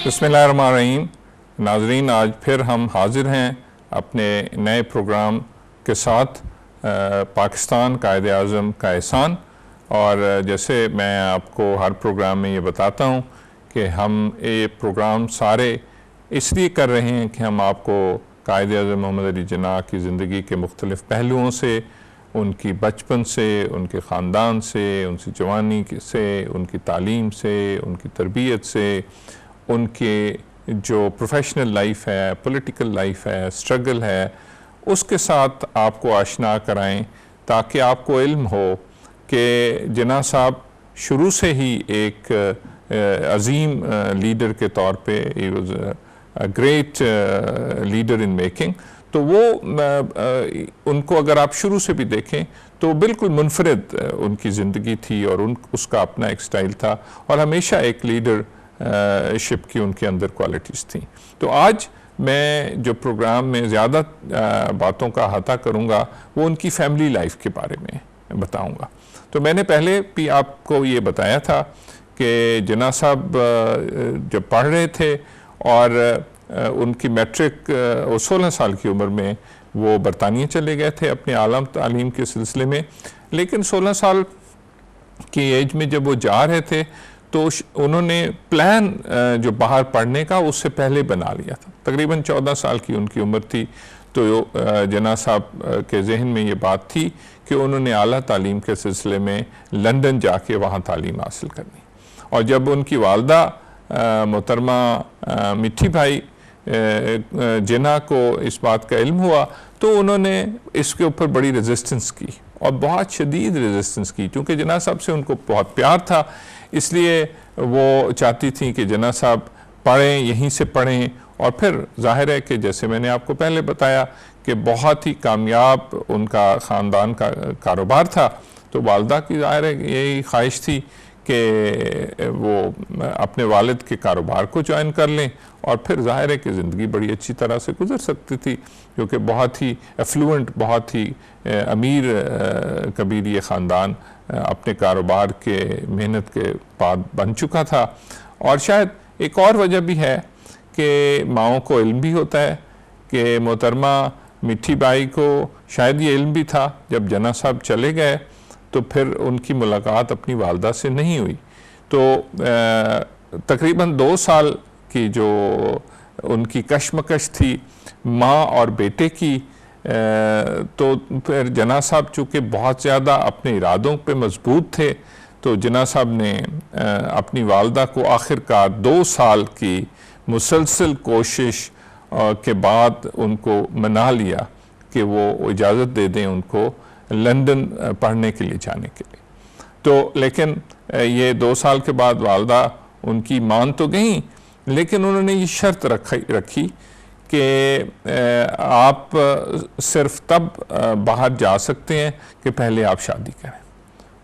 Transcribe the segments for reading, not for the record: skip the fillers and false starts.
बिस्मिल्लाहिर्रहमानिर्रहीम। नाजरीन, आज फिर हम हाजिर हैं अपने नए प्रोग्राम के साथ पाकिस्तान कायद आज़म का एहसान। और जैसे मैं आपको हर प्रोग्राम में ये बताता हूँ कि हम ये प्रोग्राम सारे इसलिए कर रहे हैं कि हम आपको कायद आज़म मोहम्मद अली जिन्ना की ज़िंदगी के मुख्तलिफ़ पहलुओं से, उनकी बचपन से, उनके ख़ानदान से, उनकी जवानी से, उनकी तालीम से, उनकी तरबियत से, उनके जो प्रोफेशनल लाइफ है, पॉलिटिकल लाइफ है, स्ट्रगल है, उसके साथ आपको आशना कराएं ताकि आपको इल्म हो कि जिन्ना साहब शुरू से ही एक अजीम लीडर के तौर पे, he was a great leader in making. तो वो उनको अगर आप शुरू से भी देखें तो बिल्कुल मुनफरिद उनकी ज़िंदगी थी और उसका अपना एक स्टाइल था और हमेशा एक लीडर शिप की उनके अंदर क्वालिटीज़ थी। तो आज मैं जो प्रोग्राम में ज़्यादा बातों का अहाता करूँगा वो उनकी फैमिली लाइफ के बारे में बताऊँगा। तो मैंने पहले भी आपको ये बताया था कि जिन्ना साहब जब पढ़ रहे थे और उनकी मैट्रिक 16 साल की उम्र में वो बरतानिया चले गए थे अपने आलम तालीम के सिलसिले में। लेकिन 16 साल की एज में जब वो जा रहे थे तो उन्होंने प्लान जो बाहर पढ़ने का उससे पहले बना लिया था। तकरीबन 14 साल की उनकी उम्र थी तो जिन्ना साहब के जहन में ये बात थी कि उन्होंने आला तालीम के सिलसिले में लंदन जाके वहाँ तालीम हासिल करनी। और जब उनकी वालदा मोहतरमा मिठी भाई जिन्ना को इस बात का इल्म हुआ तो उन्होंने इसके ऊपर बड़ी रेजिस्टेंस की और बहुत शदीद रेजिस्टेंस की, क्योंकि जिन्ना साहब से उनको बहुत प्यार था। इसलिए वो चाहती थी कि जिन्ना साहब पढ़ें, यहीं से पढ़ें। और फिर जाहिर है कि जैसे मैंने आपको पहले बताया कि बहुत ही कामयाब उनका ख़ानदान का कारोबार था, तो वालदा की जाहिर है यही ख्वाहिश थी कि वो अपने वालिद के कारोबार को ज्वाइन कर लें और फिर जाहिर है कि ज़िंदगी बड़ी अच्छी तरह से गुजर सकती थी, क्योंकि बहुत ही एफ्लुएंट, बहुत ही अमीर कबीर ये ख़ानदान अपने कारोबार के मेहनत के बाद बन चुका था। और शायद एक और वजह भी है कि माओं को इल्म भी होता है कि मोहतरमा मिठी बाई को शायद ये इल्म भी था जब जिन्ना साहब चले गए तो फिर उनकी मुलाकात अपनी वालदा से नहीं हुई। तो तकरीबन 2 साल की जो उनकी कशमकश थी माँ और बेटे की, तो फिर जिन्ना साहब चूँकि बहुत ज़्यादा अपने इरादों पे मजबूत थे तो जिन्ना साहब ने अपनी वालदा को आखिरकार 2 साल की मुसलसल कोशिश के बाद उनको मना लिया कि वो इजाज़त दे दें उनको लंदन पढ़ने के लिए जाने के लिए। तो लेकिन ये 2 साल के बाद वालदा उनकी मान तो गई, लेकिन उन्होंने ये शर्त रखी कि आप सिर्फ तब बाहर जा सकते हैं कि पहले आप शादी करें।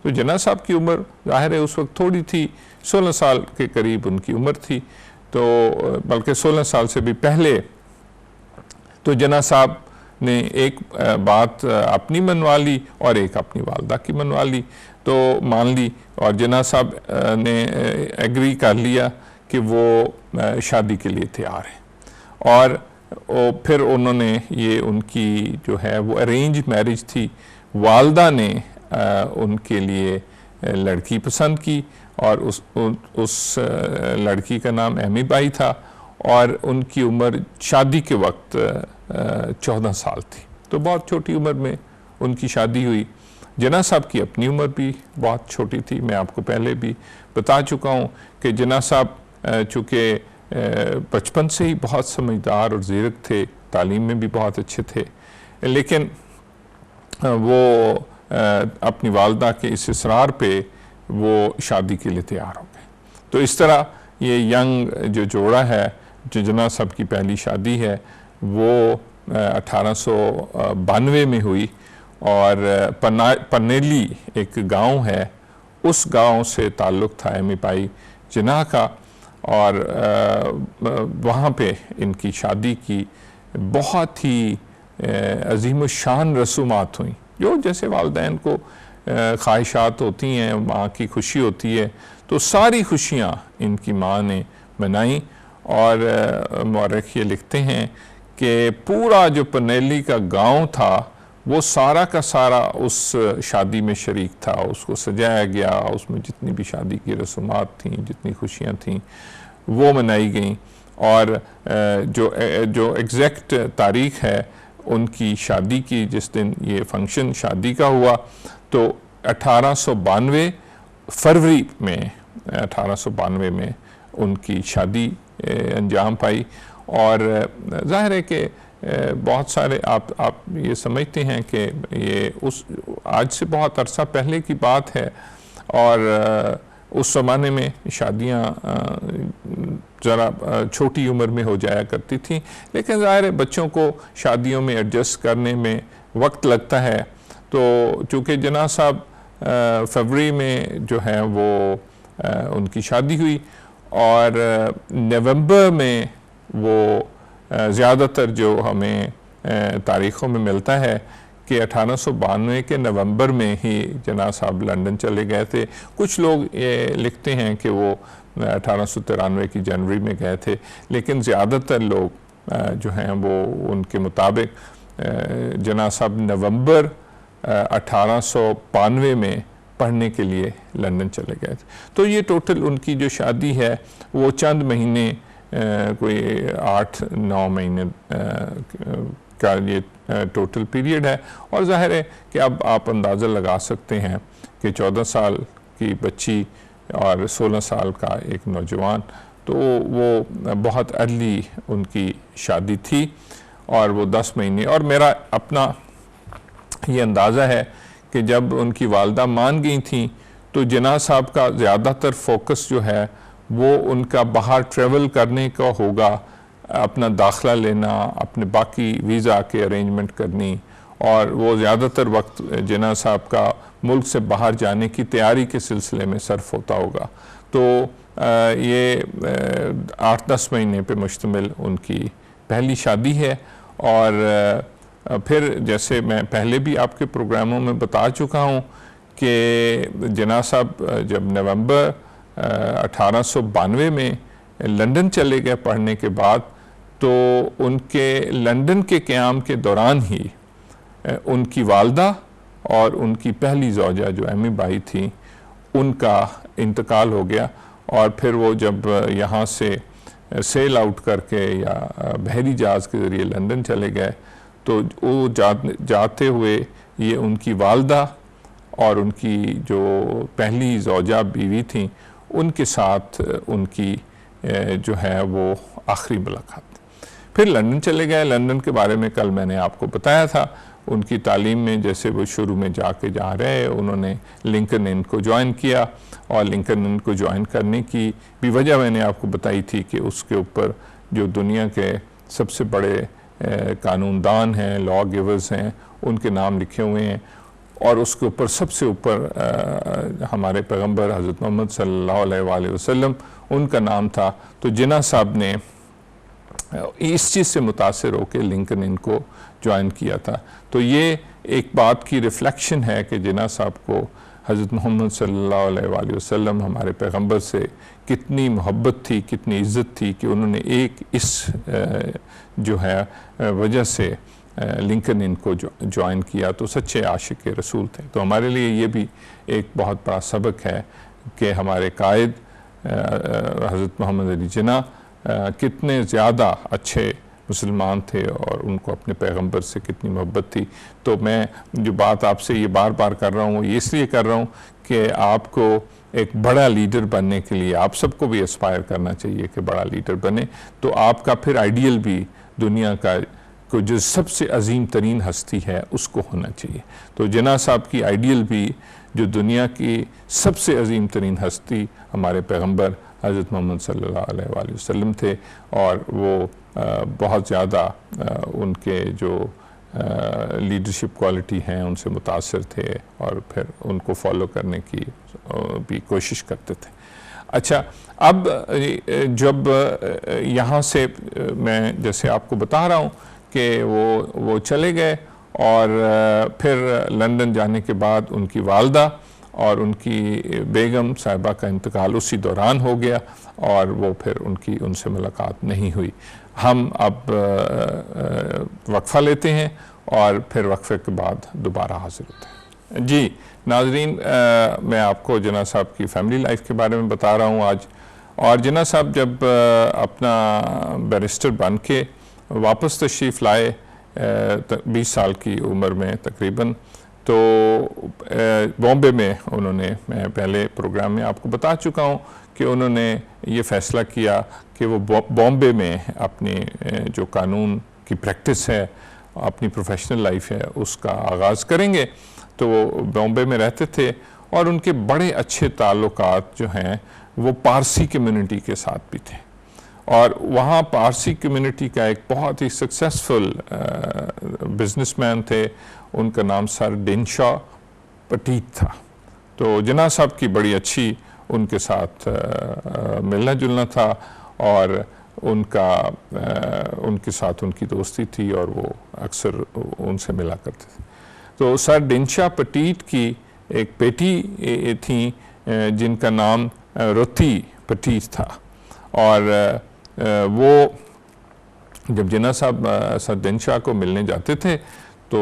तो जिन्ना साहब की उम्र जाहिर है उस वक्त थोड़ी थी, 16 साल के करीब उनकी उम्र थी, तो बल्कि 16 साल से भी पहले। तो जिन्ना साहब ने एक बात अपनी मनवा ली और एक अपनी वालदा की मनवा ली, तो मान ली। और जिन्ना साहब ने एग्री कर लिया कि वो शादी के लिए तैयार हैं। और फिर उन्होंने ये उनकी जो है वो अरेंज मैरिज थी। वालदा ने उनके लिए लड़की पसंद की और उस लड़की का नाम एमी बाई था और उनकी उम्र शादी के वक्त 14 साल थी। तो बहुत छोटी उम्र में उनकी शादी हुई। जिन्ना साहब की अपनी उम्र भी बहुत छोटी थी। मैं आपको पहले भी बता चुका हूँ कि जिन्ना साहब चूँकि बचपन से ही बहुत समझदार और ज़ीरक थे, तालीम में भी बहुत अच्छे थे, लेकिन वो अपनी वालदा के इस इसरार पे वो शादी के लिए तैयार हो गए। तो इस तरह ये यंग जो जोड़ा है, जो जिन्ना साहब की पहली शादी है, वो 1892 में हुई और पनेली एक गांव है, उस गांव से ताल्लुक़ था एमी बाई जिन्ना का। और वहाँ पे इनकी शादी की बहुत ही अजीम-उश-शान रसूमात हुई, जो जैसे वालिदैन को ख्वाहिशात होती हैं, माँ की खुशी होती है, तो सारी खुशियाँ इनकी माँ ने मनाई। और मौरख ये लिखते हैं कि पूरा जो पनेली का गांव था वो सारा का सारा उस शादी में शरीक था, उसको सजाया गया, उसमें जितनी भी शादी की रस्मात थीं, जितनी खुशियाँ थीं वो मनाई गईं। और जो एग्जैक्ट तारीख़ है उनकी शादी की, जिस दिन ये फंक्शन शादी का हुआ, तो 1892 फरवरी में 1892 में उनकी शादी अंजाम पाई। और ज़ाहिर है कि बहुत सारे आप ये समझते हैं कि ये आज से बहुत अरसा पहले की बात है, और उस ज़माने में शादियाँ ज़रा छोटी उम्र में हो जाया करती थी, लेकिन ज़ाहिर है बच्चों को शादियों में एडजस्ट करने में वक्त लगता है। तो चूँकि जना साहब फरवरी में जो है वो उनकी शादी हुई, और नवंबर में वो ज़्यादातर जो हमें तारीख़ों में मिलता है कि 1892 के नवंबर में ही जना साहब लंदन चले गए थे। कुछ लोग ये लिखते हैं कि वो 1893 की जनवरी में गए थे, लेकिन ज़्यादातर लोग जो हैं वो उनके मुताबिक जना साहब नवंबर 1892 में पढ़ने के लिए लंदन चले गए थे। तो ये टोटल उनकी जो शादी है वो चंद महीने, कोई 8-9 महीने का ये टोटल पीरियड है। और ज़ाहिर है कि अब आप अंदाज़ा लगा सकते हैं कि 14 साल की बच्ची और 16 साल का एक नौजवान, तो वो बहुत अर्ली उनकी शादी थी, और वो 10 महीने। और मेरा अपना ये अंदाज़ा है कि जब उनकी वालदा मान गई थी तो जना साहब का ज़्यादातर फोकस जो है वो उनका बाहर ट्रैवल करने का होगा, अपना दाखिला लेना, अपने बाकी वीज़ा के अरेंजमेंट करनी, और वो ज़्यादातर वक्त जना साहब का मुल्क से बाहर जाने की तैयारी के सिलसिले में सर्फ होता होगा। तो ये 8-10 महीने पे मुश्तमिल उनकी पहली शादी है। और फिर जैसे मैं पहले भी आपके प्रोग्रामों में बता चुका हूँ कि जना साहब जब नवंबर 1892 में लंदन चले गए पढ़ने के बाद, तो उनके लंदन के क़याम के दौरान ही उनकी वालदा और उनकी पहली ज़ौजा जो एमी बाई थी उनका इंतकाल हो गया। और फिर वो जब यहाँ से सेल आउट करके या बहरी जहाज़ के ज़रिए लंदन चले गए, तो वो जाते हुए ये उनकी वालदा और उनकी जो पहली ज़ौजा बीवी थी उनके साथ उनकी जो है वो आखिरी मुलाकात। फिर लंदन चले गए। लंदन के बारे में कल मैंने आपको बताया था। उनकी तालीम में जैसे वो शुरू में जाके जहाँ रहे, उन्होंने लिंकन इन को ज्वाइन किया, और लिंकन इन को ज्वाइन करने की भी वजह मैंने आपको बताई थी कि उसके ऊपर जो दुनिया के सबसे बड़े कानूनदान हैं, लॉ गिवर्स हैं, उनके नाम लिखे हुए हैं, और उसके ऊपर सबसे ऊपर हमारे पैगंबर हज़रत मोहम्मद सल्लल्लाहु अलैहि वसल्लम उनका नाम था। तो जिना साहब ने इस चीज़ से मुतासिर होकर लिंकन इनको ज्वाइन किया था। तो ये एक बात की रिफ्लेक्शन है कि जिना साहब को हज़रत मोहम्मद सल्लल्लाहु अलैहि वसल्लम हमारे पैगंबर से कितनी मोहब्बत थी, कितनी इज़्ज़त थी कि उन्होंने एक इस जो है वजह से लिंकन इनको ज्वाइन किया। तो सच्चे आशिक रसूल थे। तो हमारे लिए ये भी एक बहुत बड़ा सबक है कि हमारे कायद हज़रत मोहम्मद अली जिन्ना कितने ज़्यादा अच्छे मुसलमान थे और उनको अपने पैगंबर से कितनी मोहब्बत थी। तो मैं जो बात आपसे ये बार बार कर रहा हूँ, ये इसलिए कर रहा हूँ कि आपको एक बड़ा लीडर बनने के लिए आप सबको भी एस्पायर करना चाहिए कि बड़ा लीडर बने। तो आपका फिर आइडियल भी दुनिया का को जो सबसे अजीम तरीन हस्ती है उसको होना चाहिए। तो जिन्ना साहब की आइडियल भी जो दुनिया की सबसे अजीम तरीन हस्ती हमारे पैगंबर हज़रत मोहम्मद सल्लल्लाहु अलैहि वसल्लम थे, और वो बहुत ज़्यादा उनके जो लीडरशिप क्वालिटी हैं उनसे मुतासर थे, और फिर उनको फॉलो करने की भी कोशिश करते थे। अच्छा, अब जब यहाँ से मैं जैसे आपको बता रहा हूँ कि वो चले गए, और फिर लंदन जाने के बाद उनकी वालदा और उनकी बेगम साहिबा का इंतकाल उसी दौरान हो गया और वो फिर उनसे मुलाकात नहीं हुई। हम अब वक्फ़ा लेते हैं और फिर वक्फ़े के बाद दोबारा हाजिर होते हैं। जी नाज़रीन, मैं आपको जिन्ना साहब की फ़ैमिली लाइफ के बारे में बता रहा हूँ आज। और जिन्ना साहब जब अपना बैरिस्टर बन के वापस तशरीफ़ लाए 20 साल की उम्र में तकरीबन, तो बॉम्बे में उन्होंने, मैं पहले प्रोग्राम में आपको बता चुका हूँ कि उन्होंने ये फ़ैसला किया कि वो बॉम्बे में अपनी जो कानून की प्रैक्टिस है, अपनी प्रोफेशनल लाइफ है, उसका आगाज़ करेंगे। तो वो बॉम्बे में रहते थे और उनके बड़े अच्छे ताल्लुकात जो हैं वो पारसी कम्युनिटी के साथ भी थे। और वहाँ पारसी कम्युनिटी का एक बहुत ही सक्सेसफुल बिजनेसमैन थे, उनका नाम सर दिनशा पटीत था। तो जिन्ना साहब की बड़ी अच्छी उनके साथ मिलना जुलना था और उनके साथ उनकी दोस्ती थी और वो अक्सर उनसे मिला करते थे। तो सर दिनशा पटीत की एक बेटी थी जिनका नाम रुति पटीत था। और वो जब जिन्ना साहब सर दिनशा को मिलने जाते थे तो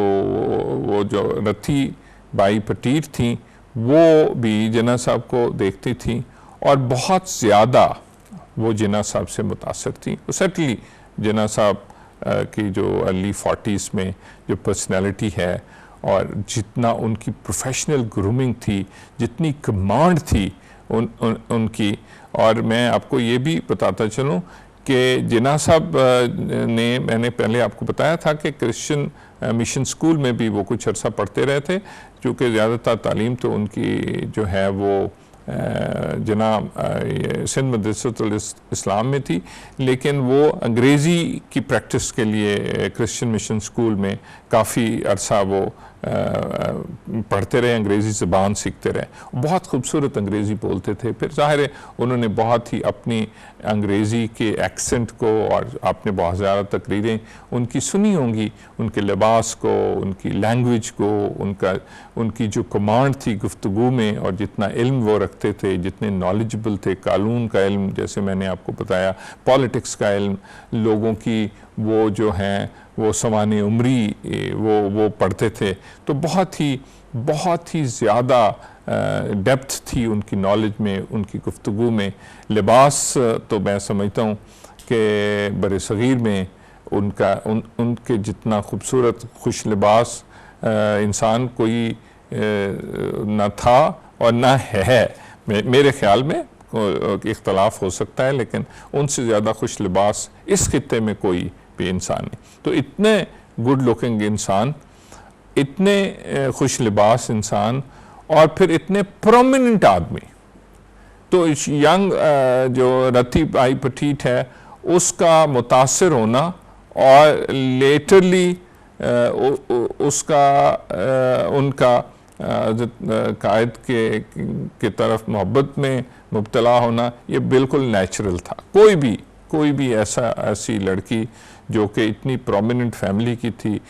वो जो रथी बाई पटीत थी वो भी जिन्ना साहब को देखती थी और बहुत ज़्यादा वो जिन्ना साहब से मुतासर थी। सर्टनली जिन्ना साहब की जो अर्ली 40s में जो पर्सनैलिटी है और जितना उनकी प्रोफेशनल ग्रूमिंग थी, जितनी कमांड थी उनकी। और मैं आपको ये भी बताता चलूँ कि जिन्ना साहब ने, मैंने पहले आपको बताया था कि क्रिश्चियन मिशन स्कूल में भी वो कुछ अर्सा पढ़ते रहे थे, क्योंकि ज़्यादातर तालीम तो उनकी जो है वो सिंध मदरसतुल इस्लाम में थी, लेकिन वो अंग्रेज़ी की प्रैक्टिस के लिए क्रिश्चियन मिशन स्कूल में काफ़ी अरसा वो पढ़ते रहे, अंग्रेज़ी ज़बान सीखते रहे। बहुत खूबसूरत अंग्रेज़ी बोलते थे। फिर ज़ाहिर है उन्होंने बहुत ही अपनी अंग्रेज़ी के एक्सेंट को, और आपने बहुत ज़्यादा तकरीरें उनकी सुनी होंगी, उनके लिबास को, उनकी लैंग्वेज को, उनकी जो कमांड थी गुफ्तगू में, और जितना इल्म वो रखते थे, जितने नॉलेजेबल थे, कानून का इल्म जैसे मैंने आपको बताया, पॉलिटिक्स का इल्म, लोगों की वो जो हैं वो सवाने उम्री वो पढ़ते थे। तो बहुत ही ज़्यादा डेप्थ थी उनकी नॉलेज में, उनकी गुफ्तगू में। लिबास तो मैं समझता हूँ कि बरे सग़ीर में उनके जितना खूबसूरत खुश लिबास इंसान कोई न था और न है। मेरे ख़्याल में इख्तलाफ हो सकता है, लेकिन उनसे ज़्यादा खुश लिबास इस खित्ते में कोई भी इंसान नहीं। तो इतने गुड लुकिंग इंसान, इतने खुश लिबास इंसान, और फिर इतने प्रोमिनेंट आदमी। तो इस यंग जो रथी बाई पटीत है उसका मुतासिर होना और लेटरली उनका कायद के तरफ मोहब्बत में मुब्तला होना, ये बिल्कुल नेचुरल था। कोई भी ऐसी लड़की जो कि इतनी प्रोमिनेंट फैमिली की थी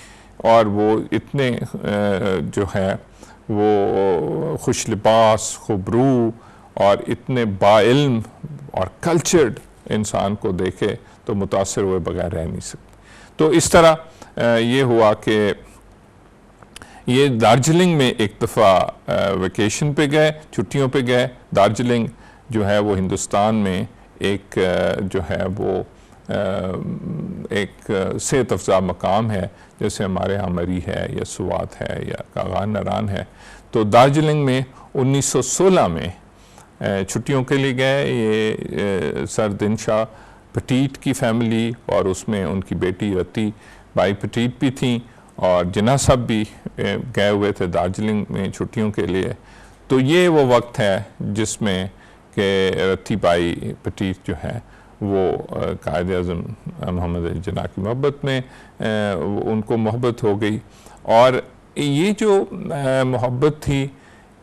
और वो इतने जो है वो खुश लिबास, खुबरू और इतने बाइल्म और कल्चर्ड इंसान को देखे तो मुतासिर हुए बगैर रह नहीं सकते। तो इस तरह ये हुआ कि ये दार्जिलिंग में एक दफ़ा वेकेशन पे गए, छुट्टियों पे गए। दार्जिलिंग जो है वो हिंदुस्तान में एक जो है वो एक सेहत अफ़ज़ा मकाम है, जैसे हमारे यहाँ मरी है या सुवात है या कागान नरान है। तो दार्जिलिंग में 1916 में छुट्टियों के लिए गए। ये सर दिनशा पटीत की फैमिली और उसमें उनकी बेटी रती बाई पटीत भी थी और जिन्ना साहब भी गए हुए थे दार्जिलिंग में छुट्टियों के लिए। तो ये वो वक्त है जिसमें कि रती बाई पटीत जो है वो कायद आज़म मोहम्मद अली जिन्ना की मोहब्बत में उनको मोहब्बत हो गई। और ये जो मोहब्बत थी,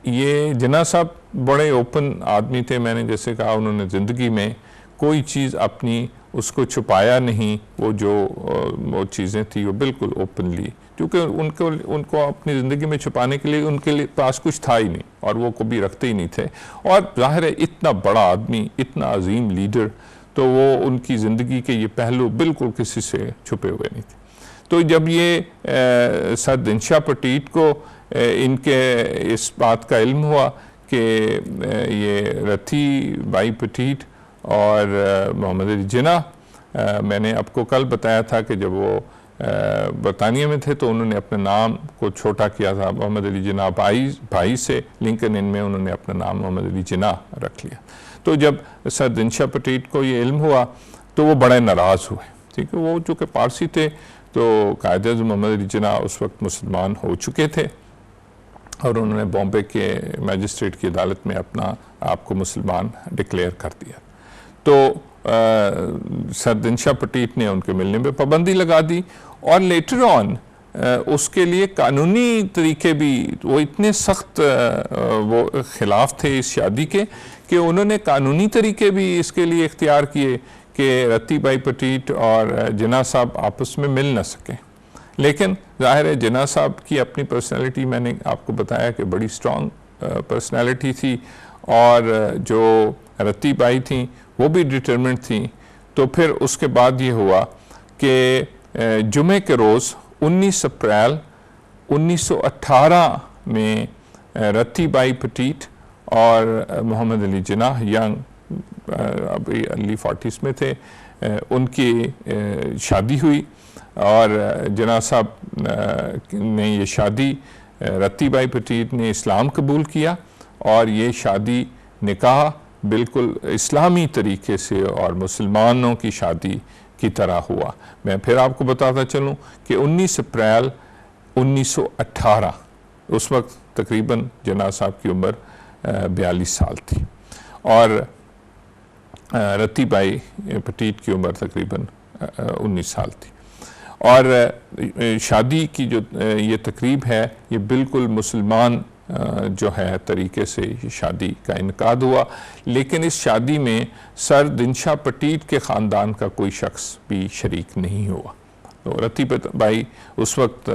ये जिन्ना साहब बड़े ओपन आदमी थे। मैंने जैसे कहा, उन्होंने ज़िंदगी में कोई चीज़ अपनी उसको छुपाया नहीं, वो चीज़ें थी वो बिल्कुल ओपनली, क्योंकि उनको अपनी ज़िंदगी में छुपाने के लिए उनके लिए पास कुछ था ही नहीं और वो कभी रखते ही नहीं थे। और ज़ाहिर है इतना बड़ा आदमी, इतना अजीम लीडर, तो वो उनकी ज़िंदगी के ये पहलू बिल्कुल किसी से छुपे हुए नहीं थे। तो जब ये सर दिनशाह पटीट को इनके इस बात का इल्म हुआ कि ये रथी भाई पटीट और मोहम्मद अली जिन्ना, मैंने आपको कल बताया था कि जब वो बरतानिया में थे तो उन्होंने अपने नाम को छोटा किया था मोहम्मद अली जिन्ना भाई से, लिंकन इन में उन्होंने अपना नाम मोहम्मद अली जिन्ना रख लिया। तो जब सर दिनशाह पटीट को ये इल्म हुआ तो वो बड़े नाराज़ हुए, ठीक है। वो चूँकि पारसी थे तो कायद-ए-आज़म मोहम्मद अली जिन्ना उस वक्त मुसलमान हो चुके थे और उन्होंने बॉम्बे के मैजिस्ट्रेट की अदालत में अपना आपको मुसलमान डिक्लेयर कर दिया। तो सर दिनशाह पटीट ने उनके मिलने पे पाबंदी लगा दी और लेटर ऑन उसके लिए कानूनी तरीके भी वो इतने सख्त वो खिलाफ थे इस शादी के कि उन्होंने कानूनी तरीके भी इसके लिए इख्तियार किए कि रती भाई पटीट और जिन्ना साहब आपस में मिल न सकें। लेकिन ज़ाहिर है जिन्ना साहब की अपनी पर्सनैलिटी, मैंने आपको बताया कि बड़ी स्ट्रॉन्ग पर्सनैलिटी थी और जो रती बाई थी वो भी डिटरमिनेड थी। तो फिर उसके बाद ये हुआ कि जुमे के रोज़ 19 अप्रैल 1918 में रती बाई पटीट और मोहम्मद अली जिन्ना, यंग अभी अर्ली 40s में थे, उनकी शादी हुई और जिन्ना साहब ने ये शादी, रती बाई पटीट ने इस्लाम कबूल किया और ये शादी निकाह बिल्कुल इस्लामी तरीके से और मुसलमानों की शादी की तरह हुआ। मैं फिर आपको बताता चलूँ कि 19 अप्रैल 1918, उस वक्त तकरीबन जिन्ना साहब की उम्र 42 साल थी और रती बाई पटीट की उम्र तकरीबन 19 साल थी। और शादी की जो ये तकरीब है ये बिल्कुल मुसलमान जो है तरीके से ये शादी का इनकाद हुआ। लेकिन इस शादी में सर दिनशाह पटीट के ख़ानदान का कोई शख्स भी शरीक नहीं हुआ। तो रती बाई उस वक्त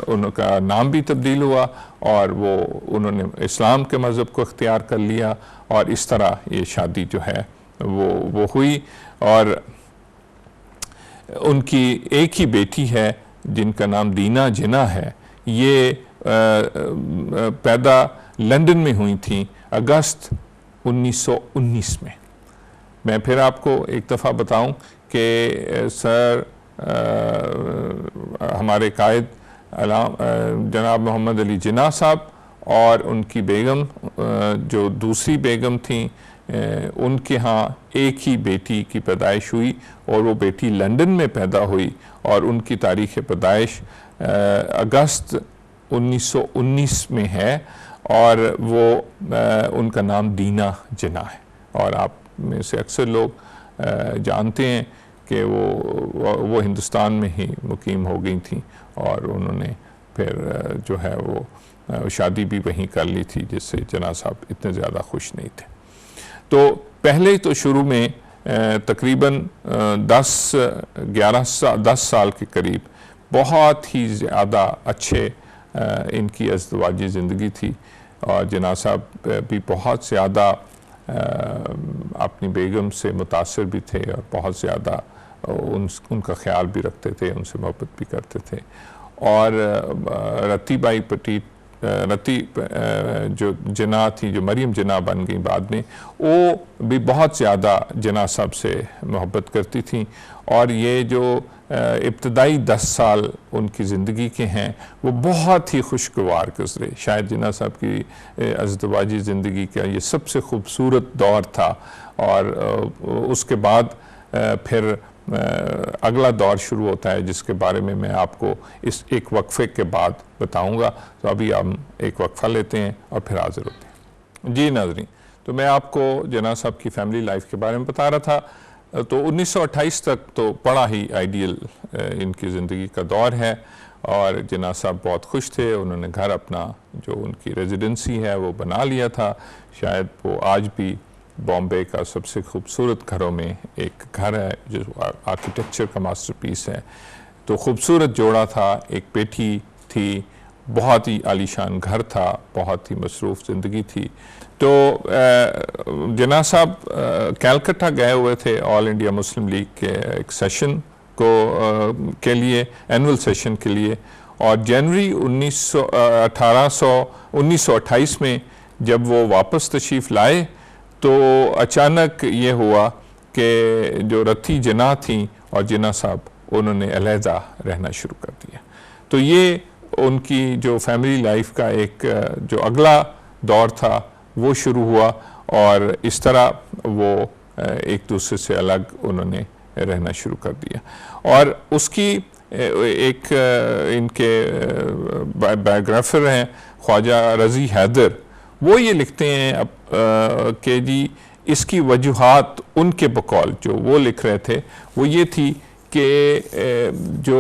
उनका नाम भी तब्दील हुआ और वो उन्होंने इस्लाम के मज़हब को इख्तियार कर लिया और इस तरह ये शादी जो है वो हुई। और उनकी एक ही बेटी है जिनका नाम दीना जिन्ना है। ये पैदा लंदन में हुई थी अगस्त 1919 में। मैं फिर आपको एक दफ़ा बताऊं कि सर हमारे कायद जनाब मोहम्मद अली जिन्ना साहब और उनकी बेगम जो दूसरी बेगम थी उनके यहाँ एक ही बेटी की पैदाइश हुई और वो बेटी लंदन में पैदा हुई और उनकी तारीख़ पैदाइश अगस्त 1919 में है और वो उनका नाम दीना जिन्ना है। और आप में से अक्सर लोग जानते हैं कि वो हिंदुस्तान में ही मुकीम हो गई थी और उन्होंने फिर जो है वो शादी भी वहीं कर ली थी, जिससे जिन्ना साहब इतने ज़्यादा खुश नहीं थे। तो पहले तो शुरू में तकरीबन 10 साल के करीब बहुत ही ज़्यादा अच्छे इनकी अज़दवाजी ज़िंदगी थी और जिन्ना साहब भी बहुत ज़्यादा अपनी बेगम से मुतासिर भी थे और बहुत ज़्यादा उनका ख्याल भी रखते थे, उनसे मोहब्बत भी करते थे। और रती बाई पटीट, रती जो जिन्ना थी, जो मरियम जिन्ना बन गई बाद में, वो भी बहुत ज़्यादा जिन्ना साहब से मोहब्बत करती थी। और ये जो इब्तदाई 10 साल उनकी ज़िंदगी के हैं वो बहुत ही खुशगवार गुजरे। शायद जिन्ना साहब की अज़दवाजी ज़िंदगी का ये सबसे खूबसूरत दौर था। और उसके बाद फिर अगला दौर शुरू होता है जिसके बारे में मैं आपको इस एक वक्फे के बाद बताऊंगा। तो अभी हम एक वक्फा लेते हैं और फिर हाजिर होते हैं। जी नाज़रीन, तो मैं आपको जिन्ना साहब की फ़ैमिली लाइफ के बारे में बता रहा था। तो 1928 तक तो बड़ा ही आइडियल इनकी ज़िंदगी का दौर है और जिन्ना साहब बहुत खुश थे। उन्होंने घर अपना जो उनकी रेजिडेंसी है वो बना लिया था। शायद वो आज भी बॉम्बे का सबसे खूबसूरत घरों में एक घर है जो आर्किटेक्चर का मास्टरपीस है। तो खूबसूरत जोड़ा था, एक बेटी थी, बहुत ही आलीशान घर था, बहुत ही मसरूफ़ ज़िंदगी थी। तो जिन्ना साहब कलकत्ता गए हुए थे ऑल इंडिया मुस्लिम लीग के एक सेशन को के लिए, एनुअल सेशन के लिए, और जनवरी 1928 में जब वो वापस तशरीफ़ लाए तो अचानक ये हुआ कि जो रत्ती जिन्ना थी और जिन्ना साहब उन्होंने अलहदा रहना शुरू कर दिया। तो ये उनकी जो फैमिली लाइफ का एक जो अगला दौर था वो शुरू हुआ, और इस तरह वो एक दूसरे से अलग उन्होंने रहना शुरू कर दिया। और उसकी एक इनके बायोग्राफर हैं ख्वाजा रज़ी हैदर, वो ये लिखते हैं अब कि जी इसकी वजूहात उनके बकौल जो वो लिख रहे थे वो ये थी कि जो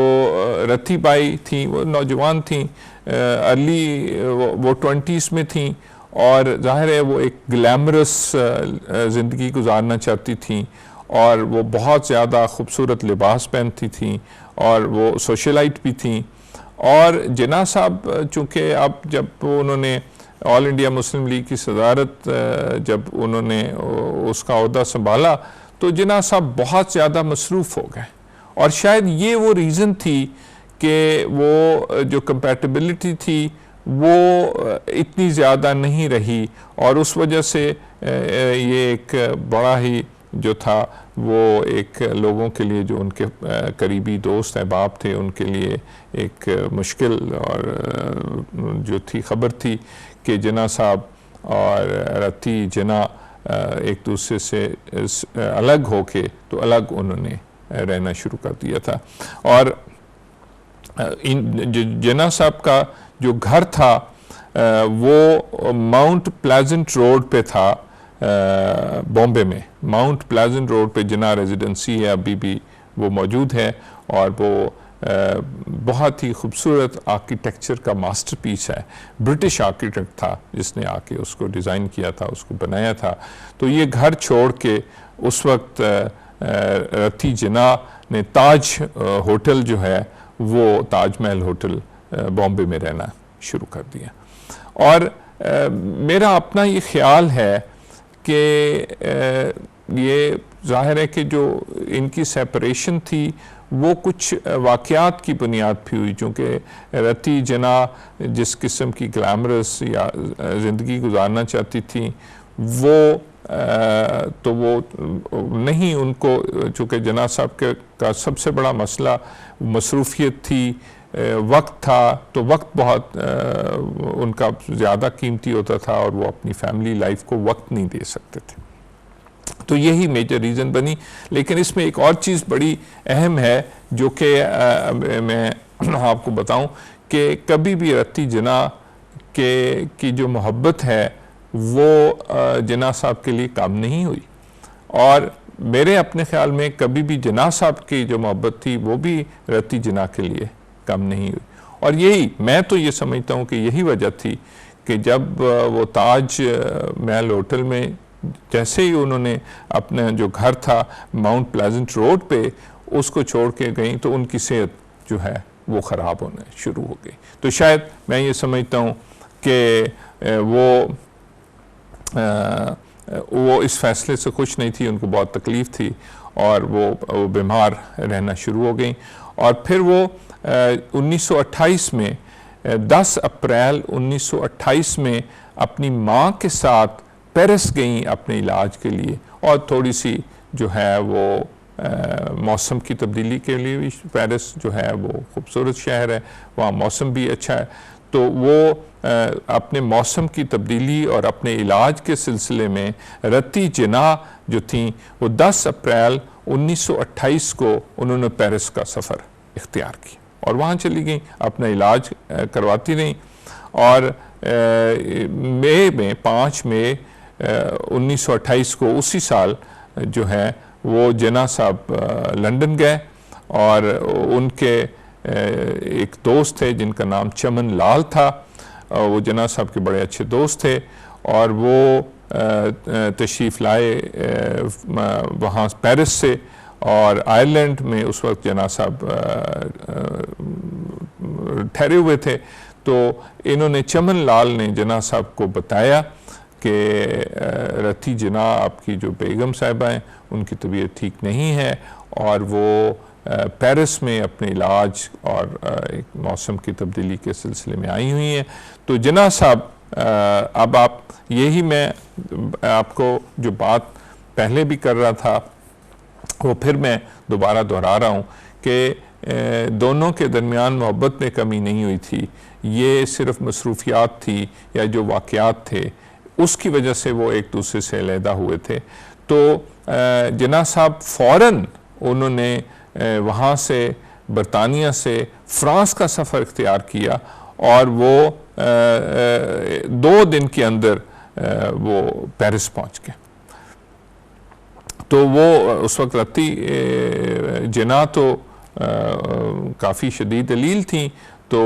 रत्ती बाई थी वो नौजवान थी, अर्ली वो 20s में थी, और ज़ाहिर है वो एक ग्लैमरस ज़िंदगी गुजारना चाहती थी, और वो बहुत ज़्यादा खूबसूरत लिबास पहनती थी, और वो सोशलाइट भी थी। और जिन्ना साहब चूँकि अब जब उन्होंने ऑल इंडिया मुस्लिम लीग की सदारत जब उन्होंने उसका ओहदा संभाला तो जिन्ना साहब बहुत ज़्यादा मसरूफ़ हो गए, और शायद ये वो रीज़न थी कि वो जो कंपैटिबिलिटी थी वो इतनी ज़्यादा नहीं रही, और उस वजह से ये एक बड़ा ही जो था वो एक लोगों के लिए जो उनके करीबी दोस्त अहबाब थे उनके लिए एक मुश्किल और जो थी ख़बर थी कि जिन्ना साहब और रत्ती जिन्ना एक दूसरे से अलग होके तो अलग उन्होंने रहना शुरू कर दिया था। और इन जिन्ना साहब का जो घर था वो माउंट प्लेजेंट रोड पे था, बॉम्बे में माउंट प्लेजेंट रोड पे जिन्ना रेजिडेंसी है, अभी भी वो मौजूद है, और वो बहुत ही खूबसूरत आर्किटेक्चर का मास्टरपीस है। ब्रिटिश आर्किटेक्ट था जिसने आके उसको डिज़ाइन किया था, उसको बनाया था। तो ये घर छोड़ के उस वक्त रत्ती जिन्ना ने ताज होटल जो है वो ताजमहल होटल बॉम्बे में रहना शुरू कर दिया। और मेरा अपना ये ख्याल है कि ये जाहिर है कि जो इनकी सेपरेशन थी वो कुछ वाक़यात की बुनियाद पे हुई, चूँकि रत्ती जिन्ना जिस किस्म की ग्लैमरस या ज़िंदगी गुजारना चाहती थी वो तो वो नहीं, उनको चूँकि जिन्ना साहब के का सबसे बड़ा मसला मसरूफ़ियत थी, वक्त था, तो वक्त बहुत उनका ज़्यादा कीमती होता था और वो अपनी फैमिली लाइफ को वक्त नहीं दे सकते थे। तो यही मेजर रीज़न बनी। लेकिन इसमें एक और चीज़ बड़ी अहम है जो कि मैं आपको बताऊं कि कभी भी रत्ती जिन्ना की जो मोहब्बत है वो जिन्ना साहब के लिए कम नहीं हुई, और मेरे अपने ख्याल में कभी भी जिन्ना साहब की जो मोहब्बत थी वो भी रत्ती जिन्ना के लिए कम नहीं हुई। और यही मैं तो ये समझता हूँ कि यही वजह थी कि जब वो ताज महल होटल में जैसे ही उन्होंने अपना जो घर था माउंट प्लेजेंट रोड पे उसको छोड़ के गई तो उनकी सेहत जो है वो ख़राब होने शुरू हो गई। तो शायद मैं ये समझता हूँ कि वो इस फैसले से खुश नहीं थी, उनको बहुत तकलीफ़ थी और वो बीमार रहना शुरू हो गई। और फिर वो 1928 में 10 अप्रैल 1928 में अपनी माँ के साथ पेरिस गई अपने इलाज के लिए, और थोड़ी सी जो है वो मौसम की तब्दीली के लिए भी पेरिस जो है वो खूबसूरत शहर है, वहाँ मौसम भी अच्छा है। तो वो अपने मौसम की तब्दीली और अपने इलाज के सिलसिले में रत्ती जिन्ना जो थी वो 10 अप्रैल 1928 को उन्होंने पेरिस का सफ़र इख्तियार किया और वहाँ चली गई, अपना इलाज करवाती रहीं। और मई में 5 मई 1928 को उसी साल जो है वो जिन्ना साहब लंदन गए, और उनके एक दोस्त थे जिनका नाम चमन लाल था, वो जिन्ना साहब के बड़े अच्छे दोस्त थे, और वो तशरीफ़ लाए वहाँ पेरिस से, और आयरलैंड में उस वक्त जना साहब ठहरे हुए थे। तो इन्होंने, चमन लाल ने जना साहब को बताया कि रती जना आपकी जो बेगम साहिबा हैं उनकी तबीयत ठीक नहीं है और वो पेरिस में अपने इलाज और एक मौसम की तब्दीली के सिलसिले में आई हुई हैं। तो जना साहब, अब आप, यही मैं आपको जो बात पहले भी कर रहा था वो फिर मैं दोबारा दोहरा रहा हूँ कि दोनों के दरमियान मोहब्बत में कमी नहीं हुई थी, ये सिर्फ मसरूफियात थी या जो वाक़यात थे उसकी वजह से वो एक दूसरे से अलहदा हुए थे। तो जना साहब फ़ौरन उन्होंने वहाँ से, बरतानिया से फ़्रांस का सफ़र इख्तियार किया और वो 2 दिन के अंदर वो पेरिस पहुँच गए। तो वो उस वक्त रती जना तो काफ़ी शदीद अलील थी, तो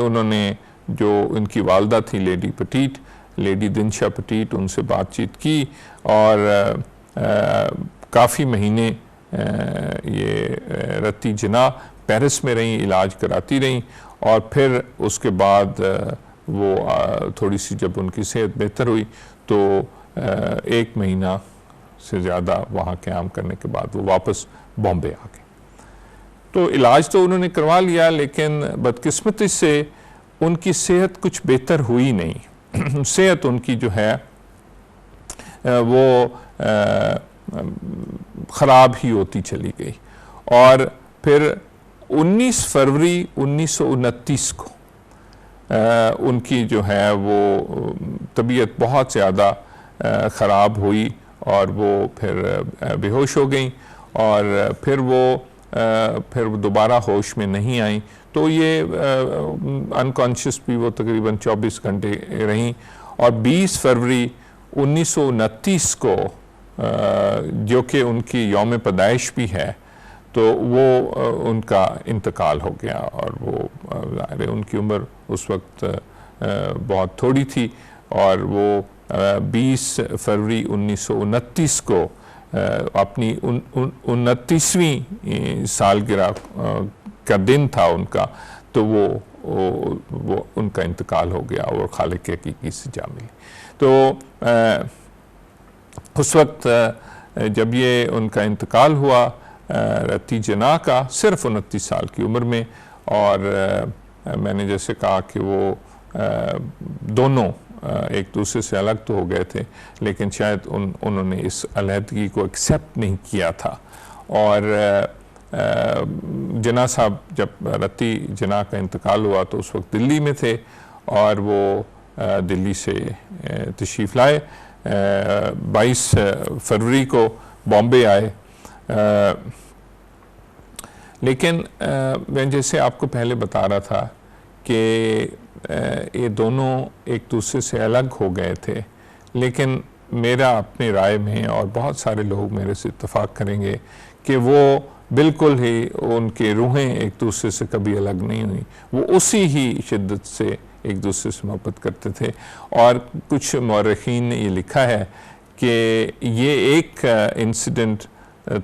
उन्होंने जो उनकी वालदा थी लेडी पटीट, लेडी दिनशा पटीट, उनसे बातचीत की और काफ़ी महीने ये रती जना पेरिस में रहीं, इलाज कराती रहीं और फिर उसके बाद वो थोड़ी सी जब उनकी सेहत बेहतर हुई तो 1 महीना से ज़्यादा वहाँ क़याम करने के बाद वो वापस बॉम्बे आ गए। तो इलाज तो उन्होंने करवा लिया, लेकिन बदकिस्मती से उनकी सेहत कुछ बेहतर हुई नहीं। सेहत उनकी जो है वो ख़राब ही होती चली गई और फिर 19 फरवरी 1929 को उनकी जो है वो तबीयत बहुत ज़्यादा ख़राब हुई और वो फिर बेहोश हो गई और फिर वो दोबारा होश में नहीं आई। तो ये अनकॉन्शियस भी वो तकरीबन 24 घंटे रहीं और 20 फरवरी 1929 को जो कि उनकी यौम पैदाइश भी है, तो वो उनका इंतकाल हो गया और वो उनकी उम्र उस वक्त बहुत थोड़ी थी और वो 20 फरवरी 1929 को अपनी 29वीं सालगिरह का दिन था उनका, तो वो उनका इंतकाल हो गया और खालिक की हकीकी से जा मिली। तो उस वक्त जब ये उनका इंतकाल हुआ रती जना का, सिर्फ 29 साल की उम्र में, और मैंने जैसे कहा कि वो दोनों एक दूसरे से अलग तो हो गए थे, लेकिन शायद उन्होंने इस अलहदगी को एक्सेप्ट नहीं किया था। और जना साहब, जब रती जना का इंतकाल हुआ तो उस वक्त दिल्ली में थे और वो दिल्ली से तशरीफ़ लाए। 22 फरवरी को बॉम्बे आए। लेकिन मैं जैसे आपको पहले बता रहा था कि ये दोनों एक दूसरे से अलग हो गए थे, लेकिन मेरा अपनी राय में और बहुत सारे लोग मेरे से इत्तेफाक करेंगे कि वो बिल्कुल ही, उनके रूहें एक दूसरे से कभी अलग नहीं हुई, वो उसी ही शिद्दत से एक दूसरे से मोहब्बत करते थे। और कुछ मौरखीन ने ये लिखा है कि ये एक इंसिडेंट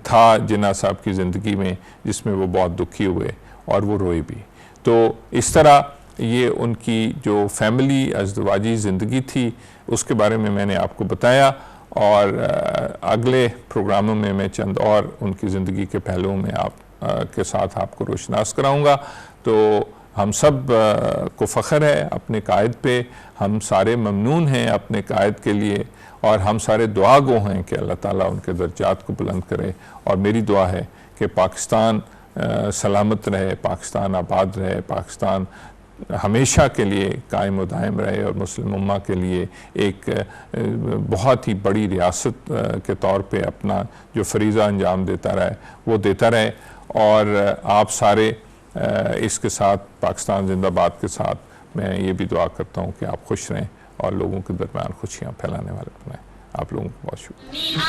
था जना साहब की ज़िंदगी में जिसमें वो बहुत दुखी हुए और वो रोए भी। तो इस तरह ये उनकी जो फैमिली अज़दवाजी ज़िंदगी थी उसके बारे में मैंने आपको बताया, और अगले प्रोग्रामों में मैं चंद और उनकी ज़िंदगी के पहलुओं में आप के साथ आपको रोशनास कराऊंगा। तो हम सब को फ़ख्र है अपने कायद पे, हम सारे ममनून हैं अपने कायद के लिए, और हम सारे दुआ गो हैं कि अल्लाह ताला उनके दर्जात को बुलंद करे। और मेरी दुआ है कि पाकिस्तान सलामत रहे, पाकिस्तान आबाद रहे, पाकिस्तान हमेशा के लिए कायम व दायम रहे और मुस्लिम उम्मा के लिए एक बहुत ही बड़ी रियासत के तौर पे अपना जो फरीज़ा अंजाम देता रहे वो देता रहे। और आप सारे इसके साथ, पाकिस्तान जिंदाबाद के साथ, मैं ये भी दुआ करता हूँ कि आप खुश रहें और लोगों के दरमियान खुशियाँ फैलाने वाले बनाएं। आप लोगों को बहुत शुक्रिया।